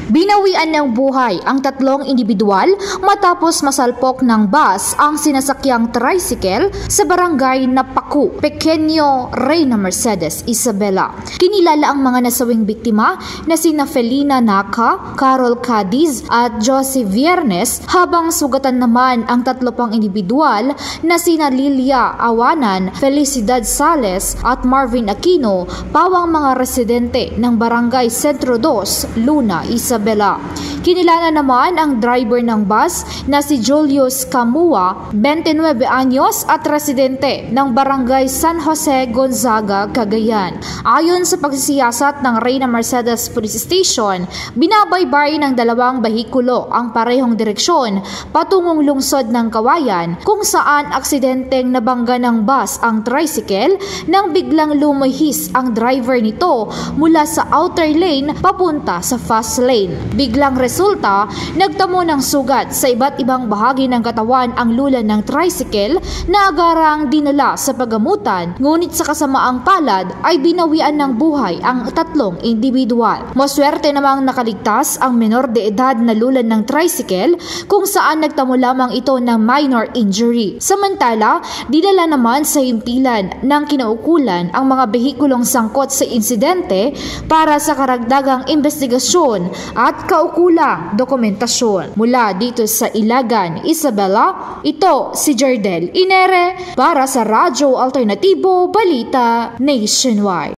Binawian ng buhay ang tatlong individual matapos masalpok ng bus ang sinasakyang tricycle sa barangay Napaku, Pequeño Reyna Mercedes, Isabela. Kinilala ang mga nasawing biktima na sina Felina Naka, Carol Cadiz at Josie Viernes, habang sugatan naman ang tatlo pang individual na sina Lilia Awanan, Felicidad Sales at Marvin Aquino, pawang mga residente ng barangay Centro 2, Luna, Isabela. Kinilala naman ang driver ng bus na si Julius Camua, 29 anyos at residente ng barangay San Jose, Gonzaga, Cagayan. Ayon sa pagsisiyasat ng Reyna Mercedes Police Station, binabaybay ng dalawang bahikulo ang parehong direksyon patungong lungsod ng Kawayan, kung saan aksidenteng nabangga ng bus ang tricycle nang biglang lumihis ang driver nito mula sa outer lane papunta sa fast lane. Biglang resulta, nagtamo ng sugat sa iba't ibang bahagi ng katawan ang lulan ng tricycle na agarang dinala sa pagamutan, ngunit sa kasamaang palad ay binawian ng buhay ang tatlong individual. Maswerte namang nakaligtas ang menor de edad na lulan ng tricycle, kung saan nagtamo lamang ito ng minor injury. Samantala, dinala naman sa himpilan ng kinaukulan ang mga behikulong sangkot sa insidente para sa karagdagang investigasyon at kaukulang dokumentasyon. Mula dito sa Ilagan, Isabela, ito si Jardel Inere para sa Radyo Alternatibo Balita Nationwide.